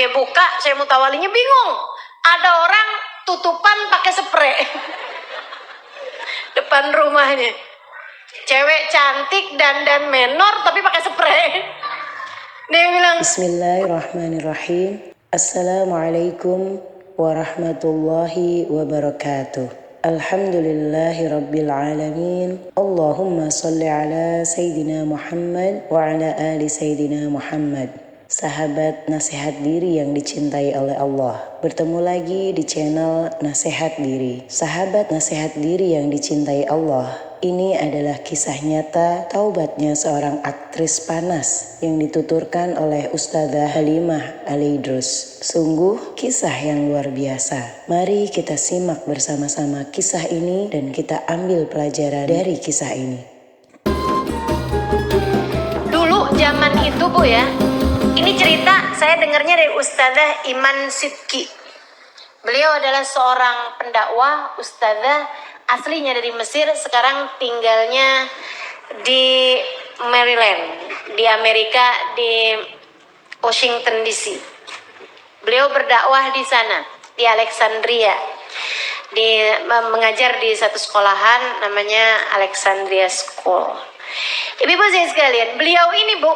Dia buka, saya mutawalinya bingung. Ada orang tutupan pakai spray depan rumahnya. Cewek cantik dandan menor tapi pakai spray. Dia bilang, Bismillahirrahmanirrahim. Assalamualaikum warahmatullahi wabarakatuh. Alhamdulillahi rabbil alamin. Allahumma salli ala Sayyidina Muhammad wa ala ali Sayyidina Muhammad. Sahabat nasihat diri yang dicintai oleh Allah, bertemu lagi di channel Nasihat Diri. Sahabat nasihat diri yang dicintai Allah, ini adalah kisah nyata taubatnya seorang aktris panas yang dituturkan oleh Ustazah Halimah Al-Idrus. Sungguh kisah yang luar biasa. Mari kita simak bersama-sama kisah ini dan kita ambil pelajaran dari kisah ini. Dulu zaman itu Bu ya, ini cerita saya dengarnya dari Ustazah Iman Sidki. Beliau adalah seorang pendakwah, ustazah aslinya dari Mesir, sekarang tinggalnya di Maryland, di Amerika, di Washington DC. Beliau berdakwah di sana, di Alexandria. Mengajar di satu sekolahan namanya Alexandria School. Ibu-ibu saya sekalian, beliau ini Bu,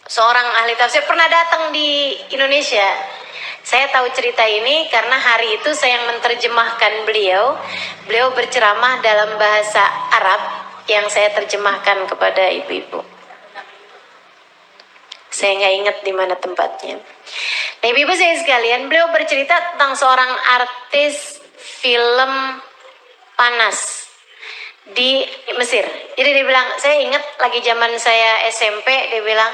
seorang ahli tafsir, pernah datang di Indonesia. Saya tahu cerita ini karena hari itu saya yang menerjemahkan beliau. Beliau berceramah dalam bahasa Arab yang saya terjemahkan kepada ibu-ibu. Saya nggak ingat di mana tempatnya. Nah, ibu-ibu saya sekalian, beliau bercerita tentang seorang artis film panas di Mesir. Jadi dia bilang, saya ingat lagi zaman saya SMP, dia bilang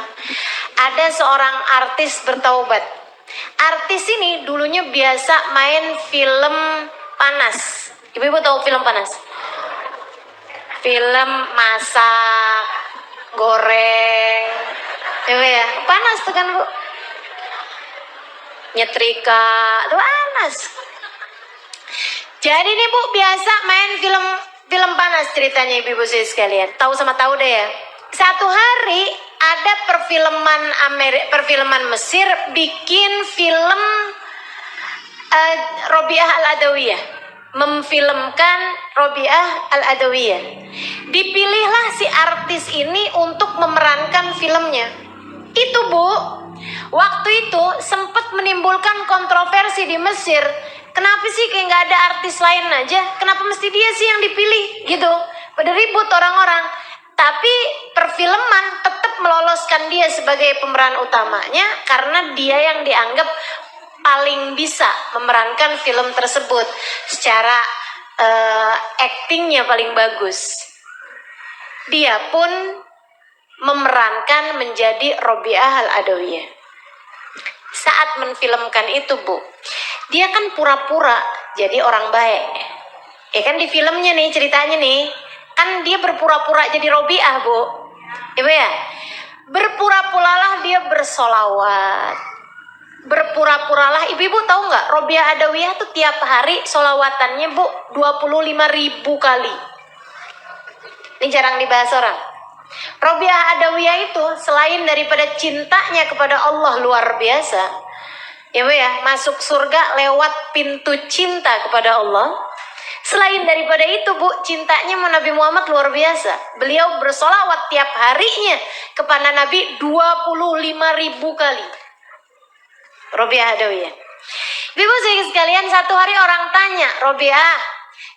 ada seorang artis bertaubat. Artis ini dulunya biasa main film panas. Ibu-ibu tahu film panas? Film masak, goreng, ya panas tuh kan Bu. Nyetrika, tuh panas. Jadi nih Bu biasa main film panas ceritanya ibu-ibu saya sekalian. Tahu sama tahu deh ya. Satu hari ada perfilman Mesir bikin film Robiah Al-Adawiyah, memfilmkan Robiah Al-Adawiyah. Dipilihlah si artis ini untuk memerankan filmnya. Itu Bu, waktu itu sempat menimbulkan kontroversi di Mesir. Kenapa sih kayak nggak ada artis lain aja? Kenapa mesti dia sih yang dipilih gitu? Pada ribut orang-orang. Tapi perfilman tetap meloloskan dia sebagai pemeran utamanya karena dia yang dianggap paling bisa memerankan film tersebut. Secara actingnya paling bagus. Dia pun memerankan menjadi Robiah Al-Adawiyah. Saat menfilmkan itu Bu, dia kan pura-pura jadi orang baik. Ya kan di filmnya nih ceritanya nih, kan dia berpura-pura jadi Robiah Bu. Ibu ya, berpura-puralah dia bersolawat. Berpura-puralah, ibu-ibu tahu nggak Robiah Adawiyah tuh tiap hari solawatannya Bu 25.000 kali. Ini jarang dibahas orang. Robiah Adawiyah itu selain daripada cintanya kepada Allah luar biasa, ya Bu ya, masuk surga lewat pintu cinta kepada Allah. Selain daripada itu Bu, cintanya sama Nabi Muhammad luar biasa. Beliau bersolawat tiap harinya kepada Nabi 25.000 kali. Robiah Adawiyah. Ibu sekalian, satu hari orang tanya, Robiah,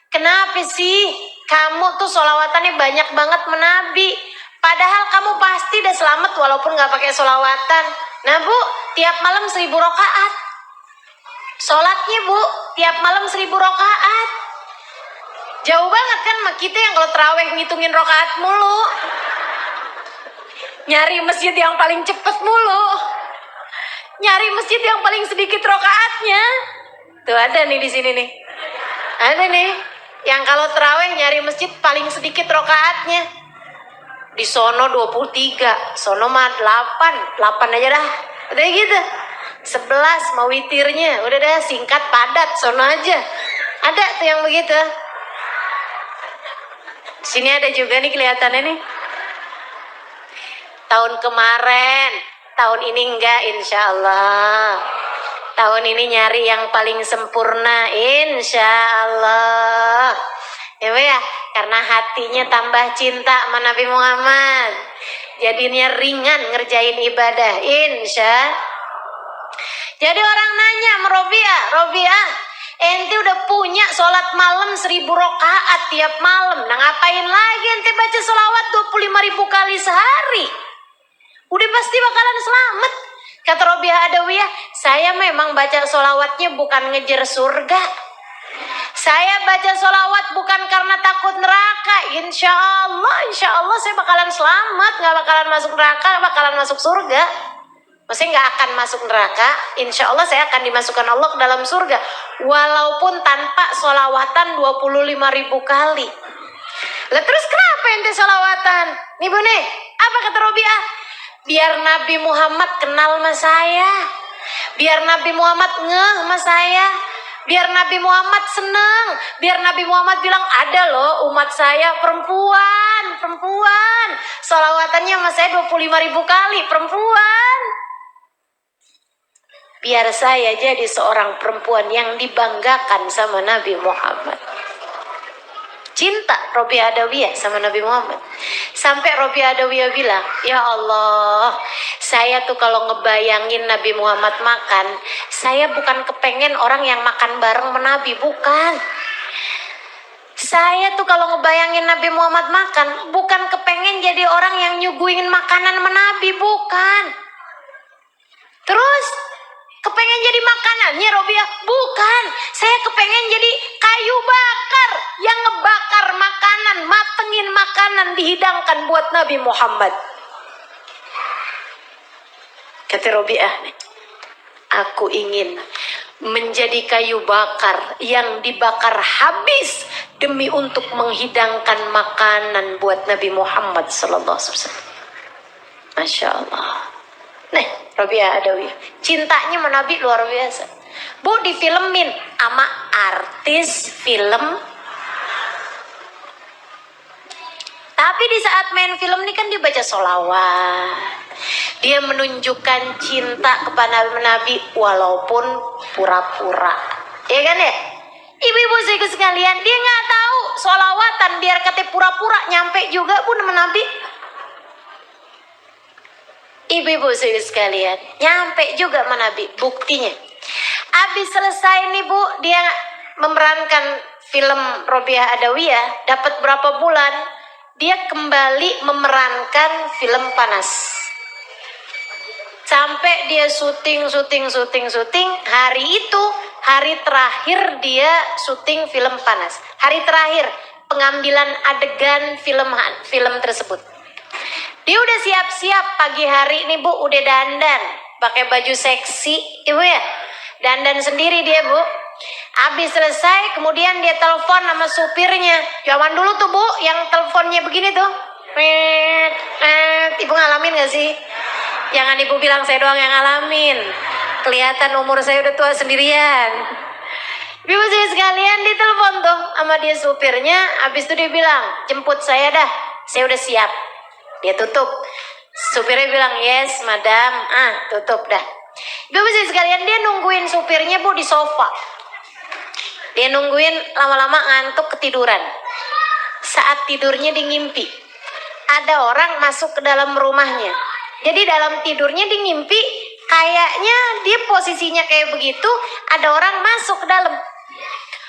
kenapa sih kamu tuh solawatannya banyak banget menabi? Padahal kamu pasti udah selamat walaupun gak pakai solawatan. Nah Bu, tiap malam 1.000 rakaat. Sholatnya Bu, tiap malam 1.000 rakaat. Jauh banget kan sama kita yang kalau terawih ngitungin rakaat mulu. Nyari masjid yang paling cepet mulu. Nyari masjid yang paling sedikit rakaatnya. Tuh ada nih di sini nih. Ada nih yang kalau terawih nyari masjid paling sedikit rakaatnya. Di sono 23, sono mah 8 aja dah. Udah gitu. 11 mau witirnya, udah dah singkat padat sono aja. Ada tuh yang begitu. Sini ada juga nih kelihatannya nih. Tahun kemarin, tahun ini enggak insya Allah. Tahun ini nyari yang paling sempurna, insya Allah. Ya Bu ya, karena hatinya tambah cinta sama Nabi Muhammad. Jadinya ringan ngerjain ibadah, insya. Jadi orang nanya sama Robiah, ente udah punya sholat malam 1000 rakaat tiap malam. Nah ngapain lagi ente baca sholawat 25.000 kali sehari? Udah pasti bakalan selamat. Kata Robiah Adawiyah, saya memang baca sholawatnya bukan ngejar surga. Saya baca sholawat bukan karena takut neraka. Insya Allah saya bakalan selamat. Gak bakalan masuk neraka, bakalan masuk surga. Maksudnya gak akan masuk neraka. Insya Allah saya akan dimasukkan Allah ke dalam surga. Walaupun tanpa sholawatan 25.000 kali. Lah terus kenapa ente sholawatan? Nih Bu nih, apa kata Robiah? Biar Nabi Muhammad kenal sama saya. Biar Nabi Muhammad ngeh sama saya. Biar Nabi Muhammad seneng. Biar Nabi Muhammad bilang, ada loh umat saya perempuan. Sholawatannya sama saya 25.000 kali, perempuan. Biar saya jadi seorang perempuan yang dibanggakan sama Nabi Muhammad. Cinta Robiah Adawiyah sama Nabi Muhammad. Sampai Robiah Adawiyah bilang, ya Allah, saya tuh kalau ngebayangin Nabi Muhammad makan, saya bukan kepengen orang yang makan bareng sama Nabi, bukan. Saya tuh kalau ngebayangin Nabi Muhammad makan, bukan kepengen jadi orang yang nyuguhin makanan sama Nabi, bukan. Terus kepengen jadi makanannya Robiah? Bukan. Saya kepengen jadi kayu bakar yang ngebakar makanan, matengin makanan, dihidangkan buat Nabi Muhammad. Kata Robiah nih, aku ingin menjadi kayu bakar yang dibakar habis demi untuk menghidangkan makanan buat Nabi Muhammad sallallahu alaihi wasallam. Masya Allah. Nih, Robiah Adawiyah, cintanya sama Nabi luar biasa. Bu, difilmin sama artis film. Tapi di saat main film ini kan dia baca sholawat. Dia menunjukkan cinta kepada Nabi walaupun pura-pura. Ya kan ya? Ibu-ibu saya sekalian, dia nggak tahu sholawatan biar kata pura-pura nyampe juga Bu nama Nabi. Ibu-ibu saya sekalian, nyampe juga sama Nabi. Buktinya, abis selesai nih Bu, dia memerankan film Robiah Adawiyah, dapat berapa bulan, dia kembali memerankan film Panas. Sampai dia syuting. Hari itu, hari terakhir dia syuting film Panas. Hari terakhir pengambilan adegan film tersebut. Dia udah siap-siap pagi hari nih Bu, udah dandan, pakai baju seksi, Ibu ya. Dandan sendiri dia Bu. Habis selesai, kemudian dia telepon sama supirnya. Zaman dulu tuh Bu, yang teleponnya begini tuh. Ibu ngalamin gak sih? Jangan Ibu bilang saya doang yang ngalamin. Kelihatan umur saya udah tua sendirian. Ibu saya sekalian ditelepon tuh sama dia supirnya. Habis itu dia bilang, jemput saya dah, saya udah siap. Dia tutup. Supirnya bilang, yes madam. Tutup dah. Ibu saya sekalian, dia nungguin supirnya Bu di sofa. Dia nungguin, lama-lama ngantuk ketiduran. Saat tidurnya dia ngimpi, ada orang masuk ke dalam rumahnya. Jadi dalam tidurnya dia ngimpi, kayaknya dia posisinya kayak begitu, ada orang masuk ke dalam.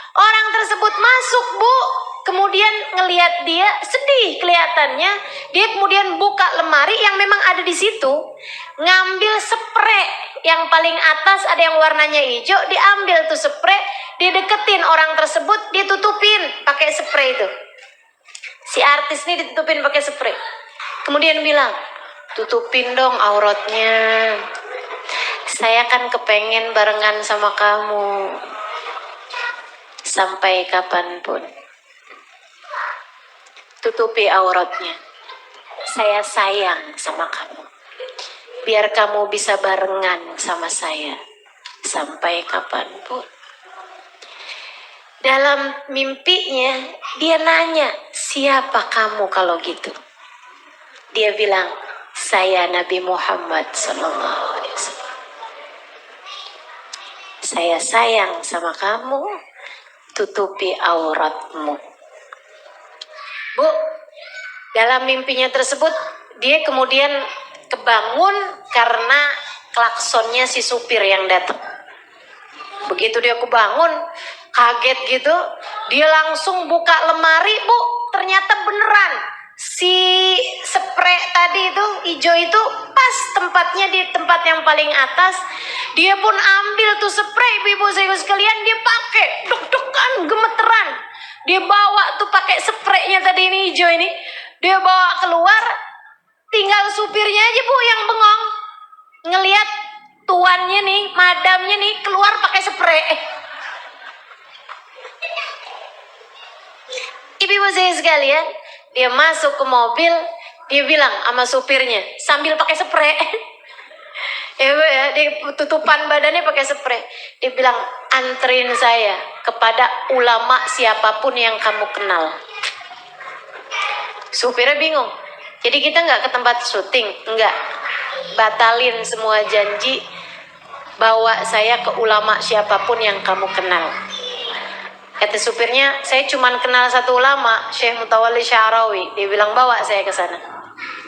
Orang tersebut masuk Bu, kemudian ngelihat dia sedih kelihatannya. Dia kemudian buka lemari yang memang ada di situ, ngambil spray yang paling atas ada yang warnanya hijau, diambil tuh spray, dia deketin orang tersebut, dia tutupin pakai spray itu. Si artis ini ditutupin pakai spray. Kemudian bilang, tutupin dong auratnya. Saya kan kepengen barengan sama kamu sampai kapanpun. Tutupi auratnya. Saya sayang sama kamu. Biar kamu bisa barengan sama saya sampai kapanpun. Dalam mimpinya dia nanya, siapa kamu kalau gitu? Dia bilang, saya Nabi Muhammad sallallahu alaihi wasallam. saya sayang sama kamu, tutupi auratmu. Bu, dalam mimpinya tersebut, dia kemudian kebangun karena klaksonnya si supir yang datang. Begitu dia kebangun, kaget gitu, dia langsung buka lemari, Bu, ternyata beneran si spray tadi itu, hijau itu pas tempatnya di tempat yang paling atas. Dia pun ambil tuh spray, ibu saya sekalian, dia pakai, deg-degan, gemeteran. Dia bawa tuh pakai spraynya tadi ini hijau ini, dia bawa keluar, tinggal supirnya aja, Bu, yang bengong ngelihat tuannya nih, madamnya nih keluar pakai spray. Ibu saya sekalian, dia masuk ke mobil, dia bilang sama supirnya sambil pakai spray. Ya, Bu, ya, dia tutupan badannya pakai spray. Dia bilang, anterin saya kepada ulama siapapun yang kamu kenal. Supirnya bingung. Jadi kita nggak ke tempat syuting, nggak. Batalin semua janji, bawa saya ke ulama siapapun yang kamu kenal. Kata supirnya, saya cuma kenal satu ulama, Syekh Mutawalli Sya'rawi. Dia bilang, bawa saya ke sana.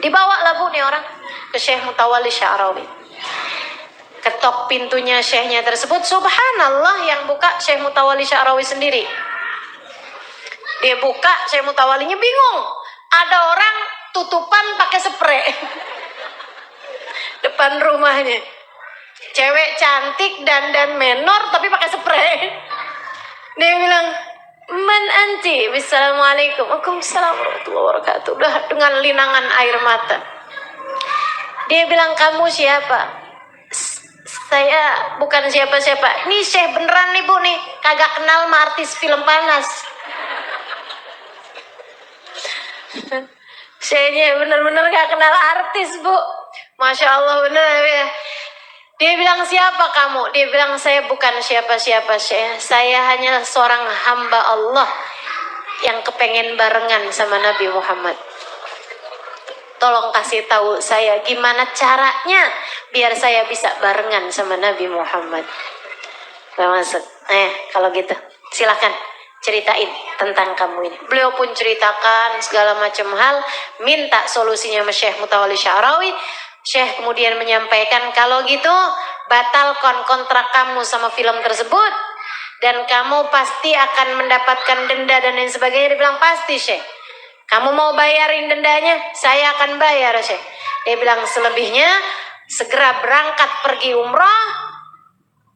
Dibawa lah, Bu, nih orang ke Syekh Mutawalli Sya'rawi. Ketok pintunya syekhnya tersebut, subhanallah, yang buka Syekh Mutawalli Sya'rawi sendiri. Dia buka, Syekh Mutawallinya bingung. Ada orang tutupan pakai spray depan rumahnya. Cewek cantik dandan menor tapi pakai spray. Dia bilang, man anti? Assalamualaikum. Waalaikumsalam warahmatullahi wabarakatuh. Udah dengan linangan air mata. Dia bilang, kamu siapa? Saya bukan siapa-siapa. Ini Syekh beneran nih, Bu, nih. Kagak kenal sama artis film panas. Syekhnya bener-bener gak kenal artis, Bu. Masya Allah, bener ya. Dia bilang, siapa kamu? Dia bilang, saya bukan siapa-siapa, Syekh. Saya hanya seorang hamba Allah yang kepengen barengan sama Nabi Muhammad. Tolong kasih tahu saya gimana caranya biar saya bisa barengan sama Nabi Muhammad. Masuk. Kalau gitu, silakan ceritain tentang kamu ini. Beliau pun ceritakan segala macam hal, minta solusinya sama Syekh Mutawalli Sya'rawi. Syekh kemudian menyampaikan, kalau gitu batalkan kontrak kamu sama film tersebut dan kamu pasti akan mendapatkan denda dan lain sebagainya. Dia bilang, pasti, Syekh. Kamu mau bayarin dendanya? Saya akan bayar, Syekh. Dia bilang, selebihnya segera berangkat pergi umrah,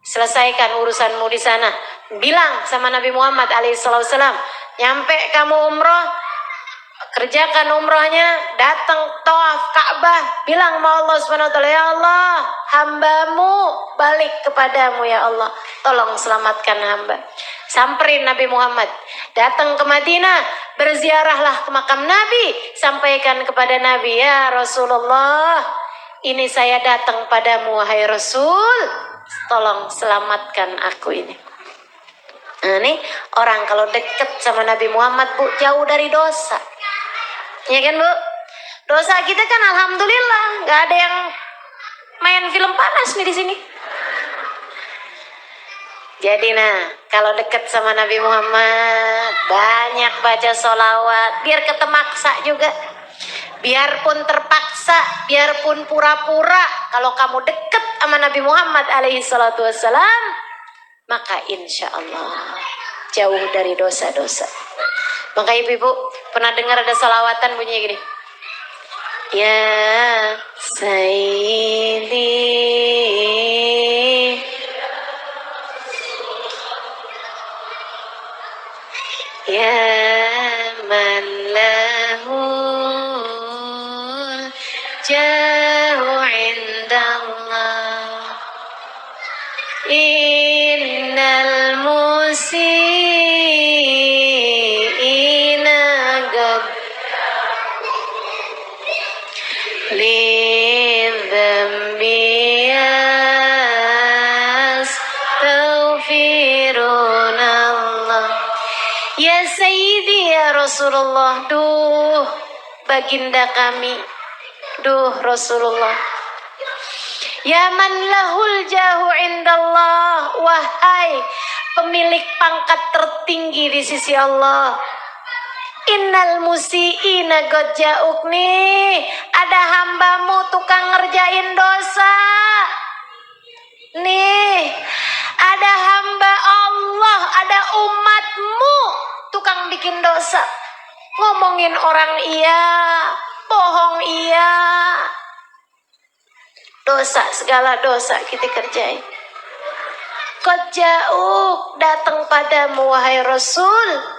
selesaikan urusanmu di sana. Bilang sama Nabi Muhammad alaihissalam, nyampe kamu umrah, kerjakan umrahnya, datang tawaf Ka'bah, bilang sama Allah Subhanahu wa taala, ya Allah, hambamu balik kepadamu ya Allah, tolong selamatkan hamba. Samperin Nabi Muhammad, datang ke Madinah, berziarahlah ke makam Nabi, sampaikan kepada Nabi, ya Rasulullah, ini saya datang padamu wahai Rasul, tolong selamatkan aku ini. Nah, nih orang kalau deket sama Nabi Muhammad, Bu, jauh dari dosa. Ya kan, Bu? Dosa kita kan alhamdulillah nggak ada yang main film panas nih di sini. Jadi kalau deket sama Nabi Muhammad, banyak baca sholawat, biar ketemaksa juga. Biarpun terpaksa, biarpun pura-pura, kalau kamu deket sama Nabi Muhammad alaihissalam, maka insya Allah jauh dari dosa-dosa. Maka ibu-ibu pernah dengar ada salawatan bunyinya gini, ya Sayyidi, ya man lahul jahu indallah, innal musiina gad lidhambi yastaghfirunallah. Ya Sayyidi ya Rasulullah, duh baginda kami, duh Rasulullah, ya man lahul jahu indallah, wahai wahai pemilik pangkat tertinggi di sisi Allah. Innal musiina qad ja'uk nih, ada hambamu tukang ngerjain dosa. Nih, ada hamba Allah, ada umatmu tukang bikin dosa. Ngomongin orang iya, bohong iya. Dosa, segala dosa kita kerjain. Qad ja'uk, datang padamu wahai Rasul.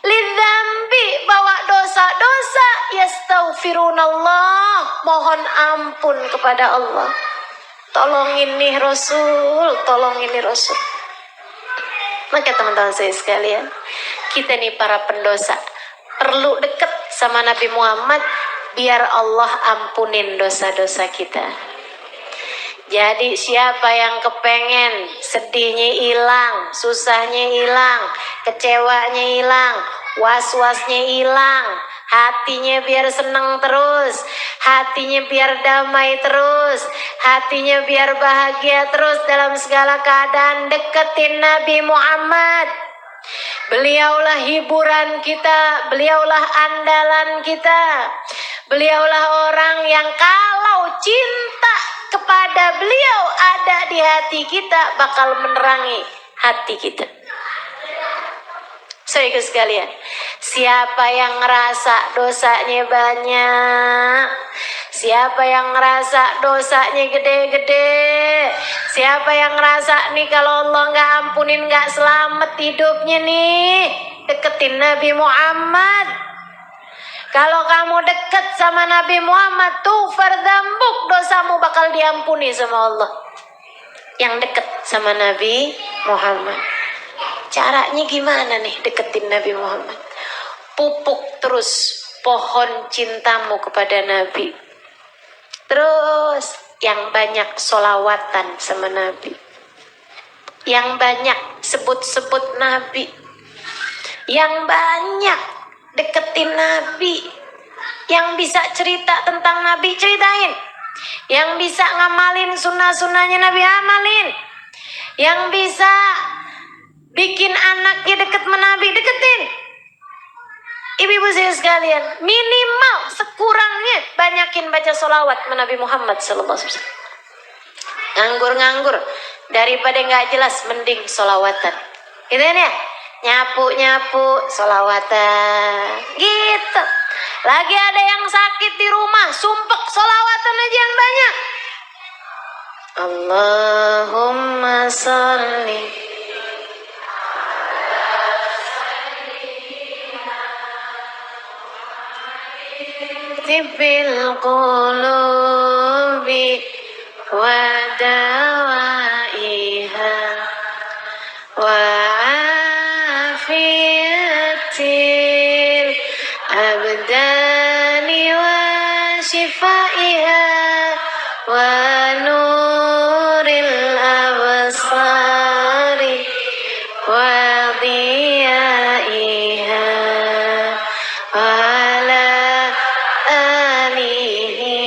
Lidzambi, bawa dosa-dosa, yastaghfirunallah, mohon ampun kepada Allah. Tolongin nih Rasul, tolongin nih Rasul. Maka teman-teman saya sekalian, kita nih para pendosa perlu dekat sama Nabi Muhammad biar Allah ampunin dosa-dosa kita. Jadi siapa yang kepengen sedihnya hilang, susahnya hilang, kecewanya hilang, was-wasnya hilang, hatinya biar senang terus, hatinya biar damai terus, hatinya biar bahagia terus dalam segala keadaan, deketin Nabi Muhammad. Beliaulah hiburan kita, beliaulah andalan kita, beliaulah orang yang kalau cinta kepada beliau ada di hati kita bakal menerangi hati kita. Saudara sekalian, siapa yang ngerasa dosanya banyak, siapa yang ngerasa dosanya gede-gede, siapa yang ngerasa nih kalau Allah nggak ampunin nggak selamat hidupnya nih, deketin Nabi Muhammad. Kalau kamu deket sama Nabi Muhammad tuh fardambuk, dosamu bakal diampuni sama Allah. Yang deket sama Nabi Muhammad. Caranya gimana nih deketin Nabi Muhammad? Pupuk terus pohon cintamu kepada Nabi. Terus yang banyak solawatan sama Nabi. Yang banyak sebut-sebut Nabi. Yang banyak deketin Nabi. Yang bisa cerita tentang Nabi, ceritain. Yang bisa ngamalin sunnah-sunnahnya Nabi, amalin. Yang bisa bikin anaknya deket sama Nabi, deketin. Ibu-ibu saya sekalian, minimal sekurangnya banyakin baca sholawat sama Nabi Muhammad SAW. Nganggur-nganggur daripada nggak jelas, mending sholawatan. Gitu ya? Nyapu-nyapu sholawatan. Gitu. Lagi ada yang sakit di rumah, sumpek sholawatan aja yang banyak. Allahumma sholli tibbil qulubi wa dawaiha wa afiyatil abdani wa shifaiha wa nuril absari wa diyaiha wa ala alihi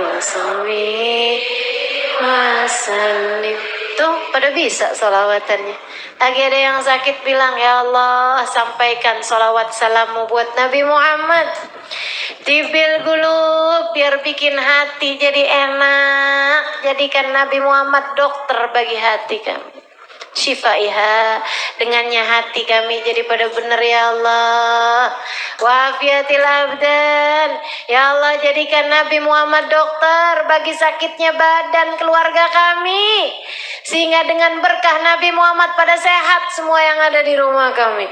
wa sahbihi wa sallim. Tuh pada bisa solawatannya. Lagi ada yang sakit bilang, ya Allah sampaikan solawat salammu buat Nabi Muhammad. Tibil gulub, biar bikin hati jadi enak. Jadikan Nabi Muhammad dokter bagi hati kami. Syifaiha, dengannya hati kami jadi pada benar ya Allah. Wafiatil abdan, ya Allah jadikan Nabi Muhammad dokter bagi sakitnya badan keluarga kami, sehingga dengan berkah Nabi Muhammad pada sehat semua yang ada di rumah kami.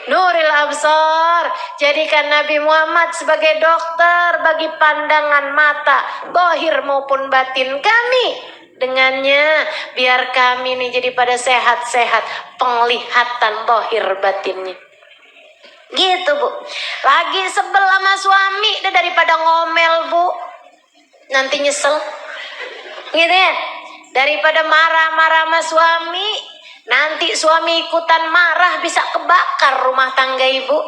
Nuril absar, jadikan Nabi Muhammad sebagai dokter bagi pandangan mata zahir maupun batin kami. Dengannya biar kami nih jadi pada sehat-sehat, penglihatan zahir batinnya. Gitu Bu. Lagi sebel sama suami, udah daripada ngomel Bu, nanti nyesel. Gitu ya. Daripada marah-marah sama suami, nanti suami ikutan marah, bisa kebakar rumah tangga ibu.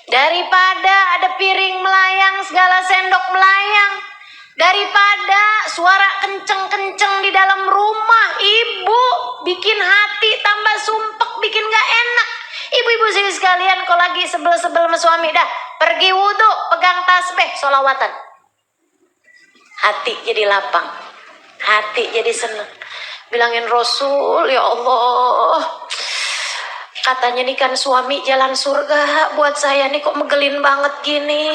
Daripada ada piring melayang, segala sendok melayang, daripada suara kenceng-kenceng di dalam rumah, ibu kalian kalau lagi sebel-sebel sama suami dah, pergi wudhu, pegang tasbih, sholawatan. Hati jadi lapang, hati jadi senang. Bilangin Rasul, ya Allah, katanya nih kan suami jalan surga, buat saya nih kok megelin banget gini.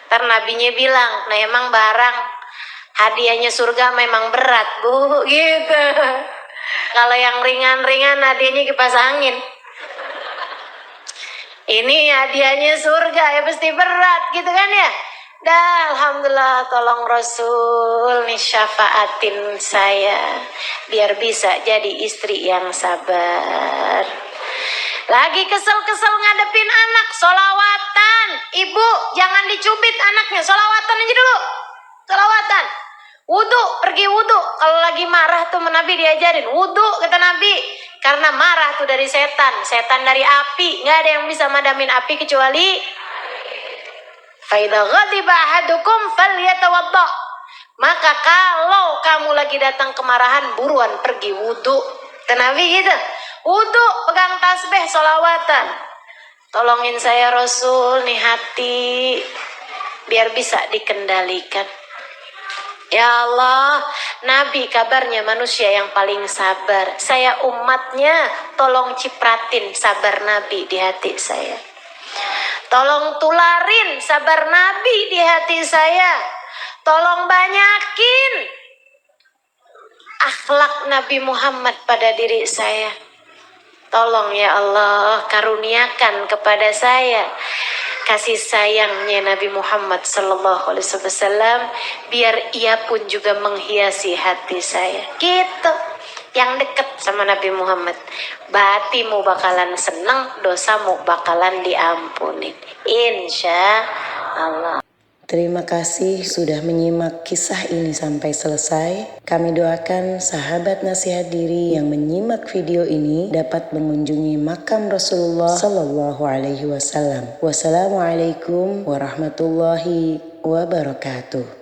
Ntar nabinya bilang, nah emang barang hadiahnya surga memang berat bu, gitu. Kalau yang ringan-ringan hadiahnya kipas angin. Ini hadiahnya surga ya pasti berat gitu kan ya. Dah alhamdulillah, tolong Rasul nih syafaatin saya biar bisa jadi istri yang sabar. Lagi kesel-kesel ngadepin anak, sholawatan. Ibu jangan dicubit anaknya, sholawatan aja dulu. Sholawatan. Wudhu, pergi wudhu. Kalau lagi marah tuh Nabi diajarin wudhu, kata Nabi. Karena marah tuh dari setan, setan dari api. Nggak ada yang bisa madamin api kecuali فَإِذَا غَضِبَ أَحَدُكُمْ فَلْيَتَوَضَّأْ. Maka kalau kamu lagi datang kemarahan, buruan pergi wudhu. Nabi gitu, wudhu, pegang tasbih, sholawatan. Tolongin saya Rasul nih hati, biar bisa dikendalikan. Ya Allah, Nabi kabarnya manusia yang paling sabar. Saya umatnya, tolong cipratin sabar Nabi di hati saya. Tolong tularin sabar Nabi di hati saya. Tolong banyakin akhlak Nabi Muhammad pada diri saya. Tolong ya Allah, karuniakan kepada saya kasih sayangnya Nabi Muhammad sallallahu alaihi wasallam, biar ia pun juga menghiasi hati saya. Gitu. Yang dekat sama Nabi Muhammad, batimu bakalan senang, dosamu bakalan diampuni, insya Allah. Terima kasih sudah menyimak kisah ini sampai selesai. Kami doakan sahabat nasihat diri yang menyimak video ini dapat mengunjungi makam Rasulullah Sallallahu Alaihi Wasallam. Wassalamualaikum warahmatullahi wabarakatuh.